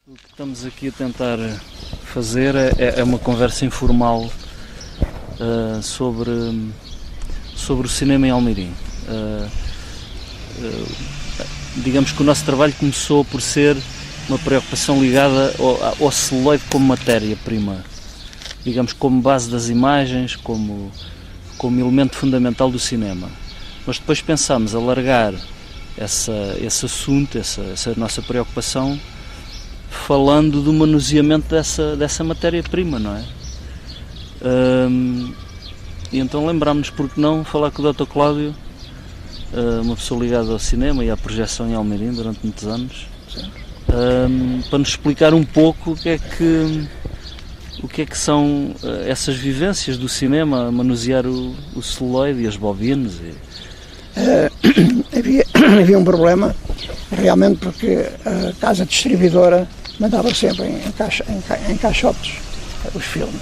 O que estamos aqui a tentar fazer é uma conversa informal sobre o cinema em Almeirim. Digamos que o nosso trabalho começou por ser uma preocupação ligada ao celuloide como matéria-prima, digamos, como base das imagens, como elemento fundamental do cinema. Mas depois pensámos alargar esse assunto, essa nossa preocupação, falando do manuseamento dessa matéria-prima, não é? E então lembrámos-nos, por que não, falar com o Dr. Cláudio, uma pessoa ligada ao cinema e à projeção em Almeirim durante muitos anos, para nos explicar um pouco o que é que são essas vivências do cinema, a manusear o celuloide e as bobinas. Havia um problema, realmente, porque a casa distribuidora mandava sempre em caixotes os filmes.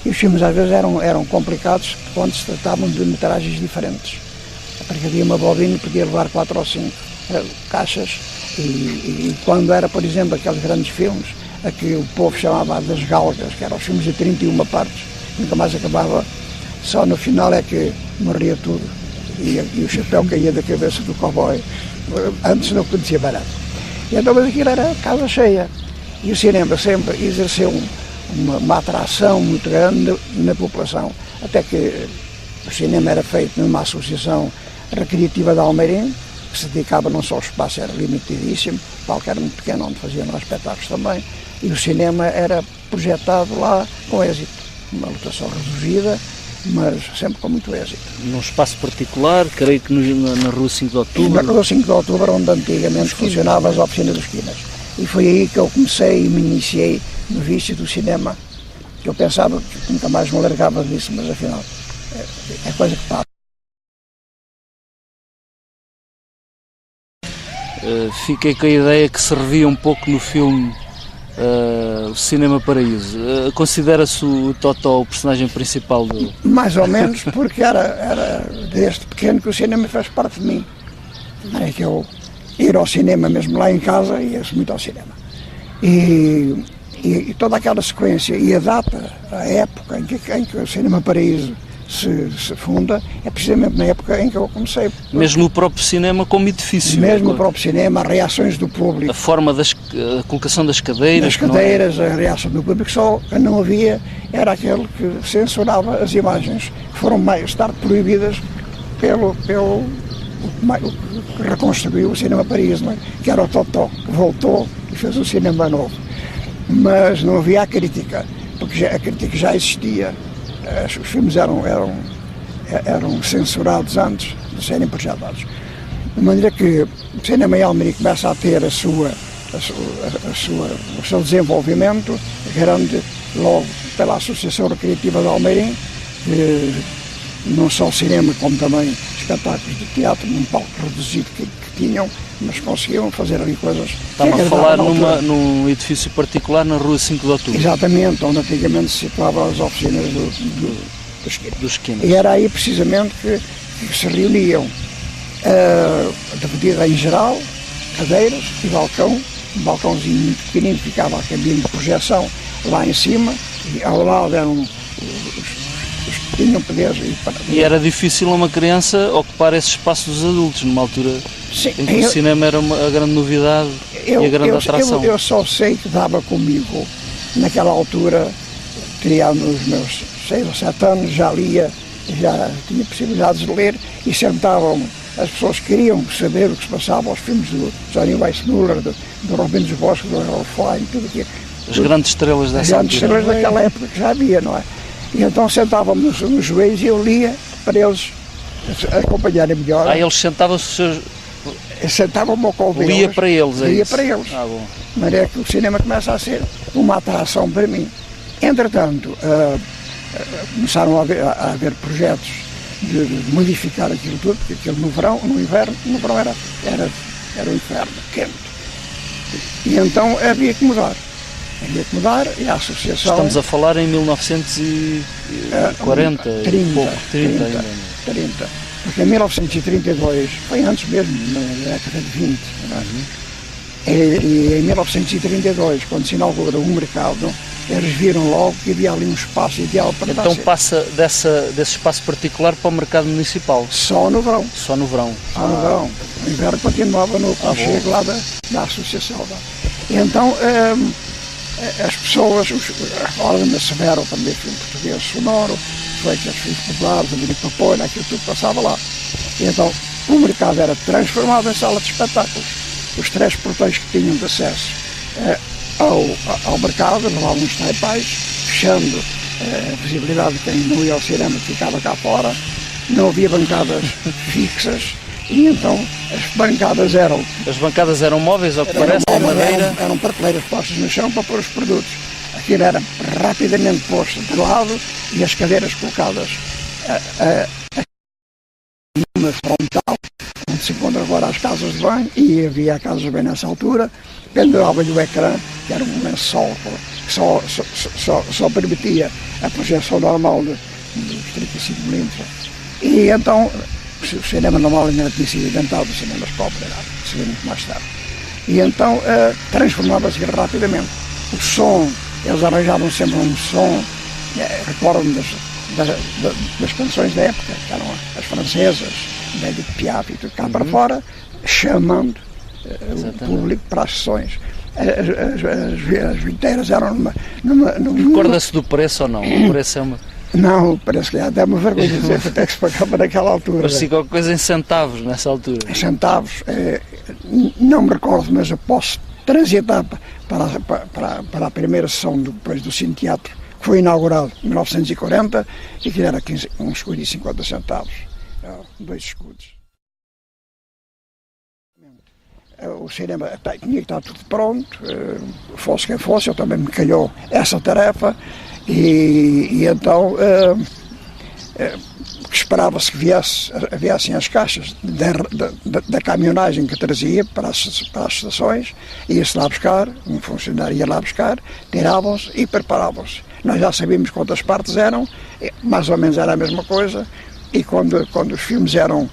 E os filmes às vezes eram complicados quando se tratavam de metragens diferentes. Porque havia uma bobina que podia levar 4 ou 5 caixas e quando era, por exemplo, aqueles grandes filmes, a que o povo chamava das galgas, que eram os filmes de 31 partes, nunca mais acabava, só no final é que morria tudo e o chapéu caía da cabeça do cowboy. Antes não conhecia barato. E então, mas aquilo era casa cheia. E o cinema sempre exerceu uma atração muito grande na população, até que o cinema era feito numa associação recreativa de Almeirim, que se dedicava não só ao espaço, era limitadíssimo, o palco era muito pequeno, onde faziam os espetáculos também, e o cinema era projetado lá com êxito, uma lotação reduzida, mas sempre com muito êxito. Num espaço particular, creio que na Rua 5 de Outubro? Na Rua 5 de Outubro, onde antigamente funcionavam as oficinas dos Quinas. E foi aí que eu comecei e me iniciei no vício do cinema. Eu pensava que nunca mais me largava disso, mas afinal é coisa que passa. Fiquei com a ideia que se revia um pouco no filme o Cinema Paraíso. Considera-se o Totó o personagem principal do... Mais ou menos, porque era desde pequeno que o cinema faz parte de mim. É que eu ir ao cinema mesmo lá em casa, ia-se muito ao cinema. E toda aquela sequência e a data, a época em que o Cinema Paraíso se funda, é precisamente na época em que eu comecei. Mesmo o próprio cinema como edifício. Mesmo o próprio cinema, as reações do público. A forma a colocação das cadeiras. A reação do público, só que não havia era aquele que censurava as imagens, que foram mais tarde proibidas pelo que reconstruiu o Cinema Paraíso, não é? Que era o Totó, que voltou e fez um cinema novo. Mas não havia a crítica, porque a crítica já existia. Os filmes eram censurados antes de serem projetados. De maneira que o cinema em Almeirim começa a ter o seu desenvolvimento grande logo pela Associação Recreativa de Almeirim, não só o cinema como também espetáculos de teatro num palco reduzido que tinham, mas conseguiam fazer ali coisas. Estava a falar num edifício particular na Rua 5 de Outubro. Exatamente, onde antigamente se situavam as oficinas dos Quinas. E era aí precisamente que se reuniam, dividida em geral, cadeiras e balcão, um balcãozinho muito pequenino, ficava a cabine de projeção lá em cima, e ao lado eram os que tinham poderes. E era difícil a uma criança ocupar esse espaço dos adultos, numa altura em que o cinema era a grande novidade e a grande atração. Eu só sei que dava comigo, naquela altura, teria nos meus 6 ou 7 anos, já lia, já tinha possibilidades de ler, e sentavam, as pessoas queriam saber o que se passava aos filmes do Johnny Weissmuller, do Robin dos Bosques, do Ralph Fiennes, tudo aquilo. As grandes estrelas dessa altura. As grandes estrelas daquela época que já havia, não é? E então sentavam-me nos joelhos e eu lia para eles acompanharem melhor. Eles sentavam-se... Sentavam-me ao colo deles. Lia para eles, Lia para eles. Bom. De maneira que o cinema começa a ser uma atração para mim. Entretanto, começaram a haver projetos de modificar aquilo tudo, porque aquilo no verão era o inferno, quente. E então havia que mudar e a associação... Estamos a falar em 1940, 30. Porque em 1932, foi antes mesmo, na década de 20, E em 1932, quando se inaugurou o mercado, eles viram logo que havia ali um espaço ideal para Então passa desse espaço particular para o mercado municipal? Só no verão. Só no verão? Só no verão. O inverno continuava no conchego lá da associação. E então as pessoas, a Ordem Severo, o primeiro filme português sonoro, foi aqueles filmes populares, a Vida Papoina, aquilo tudo passava lá. E então o mercado era transformado em sala de espetáculos. Os 3 portões que tinham de acesso ao mercado levavam os taipais, fechando a visibilidade de quem não ia ao cinema, ficava cá fora, não havia bancadas fixas, e então as bancadas eram... As bancadas eram móveis, ao que parece, de madeira? Eram prateleiras postas no chão para pôr os produtos. Aquilo era rapidamente posto de lado e as cadeiras colocadas numa frontal, onde se encontra agora as casas de banho, e havia casas de banho nessa altura, pendurava-lhe o ecrã, que era um lençol que só permitia a projeção normal dos 35mm. E então o cinema normal ainda tinha sido inventado, o cinema cobre era muito mais tarde. E então transformava-se rapidamente. O som, eles arranjavam sempre um som, recordo-me das canções da época, que eram as francesas, da Edith Piaf e tudo cá para fora, chamando o público para as sessões. As vinteiras eram numa Recorda-se do preço ou não? O preço é uma... Não, parece que até uma vergonha dizer que até que se pagava naquela altura. Parecia qualquer coisa em centavos nessa altura. Em centavos, não me recordo, mas eu posso transitar para a primeira sessão depois do Cine Teatro, que foi inaugurado em 1940, e que era 1 escudo e 50 centavos, 2 escudos. O cinema tinha que estar tudo pronto, fosse quem fosse, eu também me calhou essa tarefa, e então esperava-se que viessem as caixas da caminhonagem que trazia para as estações, ia-se lá buscar, um funcionário ia lá buscar, tiravam-se e preparavam-se. Nós já sabíamos quantas partes eram, mais ou menos era a mesma coisa, e quando os filmes eram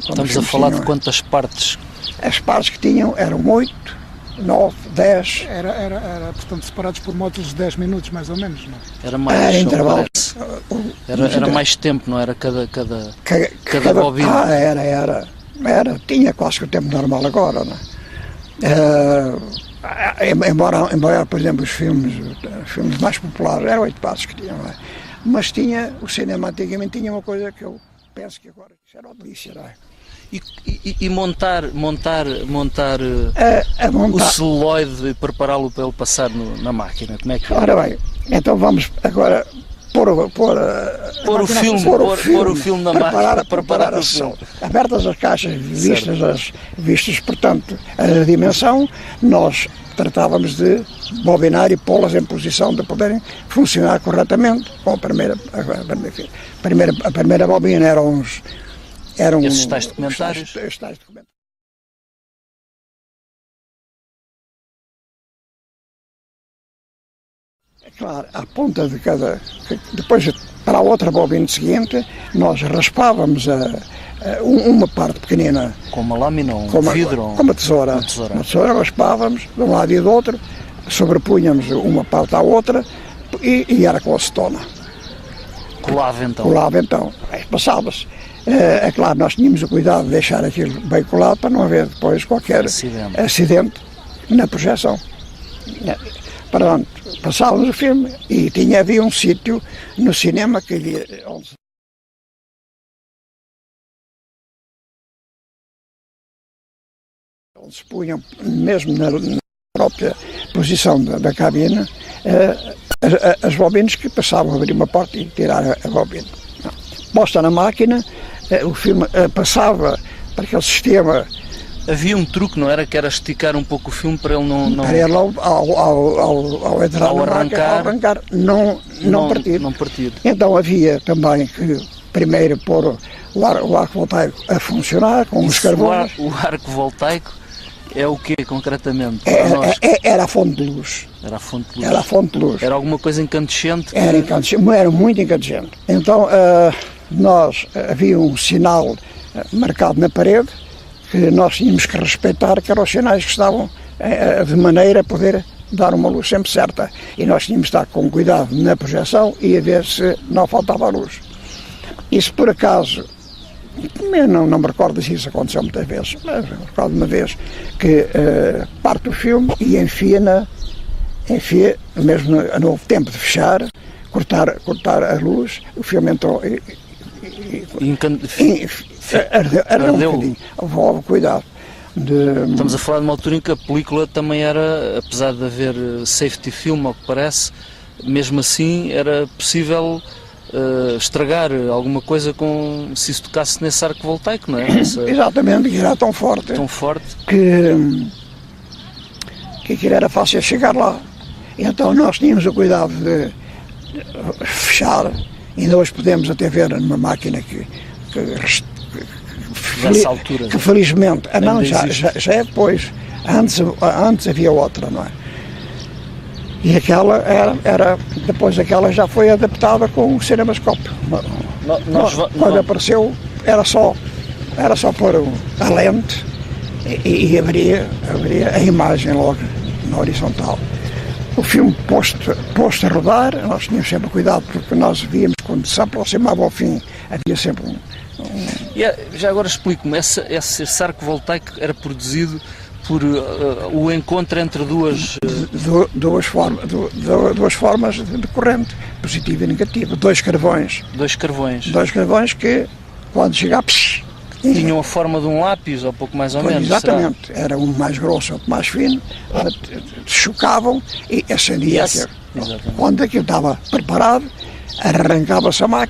Estamos a falar de quantas partes? As partes que tinham eram 8, 9, 10. Era portanto, separados por módulos de 10 minutos, mais ou menos, não? Era mais intervalo. Era mais tempo, não era? Cada bobina. Era. Tinha quase que o tempo normal agora, não é? Embora, por exemplo, os filmes mais populares eram 8 partes que tinham, não é? Mas o cinema antigamente tinha uma coisa que eu penso que agora isso era uma delícia, não é? E montar o celuloide e prepará-lo para ele passar na máquina, como é que é? Ora bem, então vamos agora pôr o filme na máquina, preparar o filme. Abertas as caixas, vistas, portanto, a dimensão, nós tratávamos de bobinar e pô-las em posição de poderem funcionar corretamente. Com a primeira bobina eram esses tais documentários. É claro, à ponta de cada... Depois, para a outra bobina seguinte, nós raspávamos uma parte pequenina. Com uma lâmina, vidro? Com uma tesoura. Uma tesoura raspávamos de um lado e do outro, sobrepunhamos uma parte à outra e era com acetona. Colava então? Passava-se. É claro, nós tínhamos o cuidado de deixar aquilo bem colado para não haver depois qualquer acidente na projeção. Pronto, passávamos o filme e havia um sítio no cinema onde se punham, mesmo na própria posição da cabina, as bobinas que passavam a abrir uma porta e tirar a bobina. Posta na máquina, o filme passava para aquele sistema. Havia um truque, não era? Que era esticar um pouco o filme para ele não... Para ele, ao entrar ao arrancar, não partir. Não partir. Então havia também que primeiro pôr o arco voltaico a funcionar com os carvões. O arco voltaico é o quê, concretamente? Era a fonte de luz. Era a fonte de luz. Era alguma coisa incandescente? Era muito incandescente. Então, havia um sinal marcado na parede, que nós tínhamos que respeitar, que eram os sinais que estavam de maneira a poder dar uma luz sempre certa. E nós tínhamos de estar com cuidado na projeção e a ver se não faltava luz. E se por acaso, eu não me recordo se isso aconteceu muitas vezes, mas eu recordo uma vez que parte o filme e enfia, mesmo no tempo de fechar, cortar a luz, o filme entrou ardeu um bocadinho. Houve cuidado. Estamos a falar de uma altura em que a película também era, apesar de haver safety film, ao que parece, mesmo assim era possível estragar alguma coisa se isso tocasse nesse arco voltaico, não é? Exatamente, que era tão forte que aquilo era fácil chegar lá. Então nós tínhamos o cuidado de fechar. Ainda hoje podemos até ver numa máquina que felizmente, já é depois, antes havia outra, não é? E aquela depois aquela já foi adaptada com o cinemascópio. Quando apareceu era só pôr a lente e abria a imagem logo na horizontal. O filme posto a rodar, nós tínhamos sempre cuidado, porque nós víamos quando se aproximava ao fim, havia sempre Já agora explico-me, esse arco voltaico era produzido por o encontro entre duas formas de corrente, positiva e negativa, dois carvões que, quando chegava, tinham a forma de um lápis, ou pouco mais ou menos. Exatamente, será? Era um mais grosso, outro mais fino, chocavam e acendia aquilo. Quando aquilo estava preparado, arrancava-se a máquina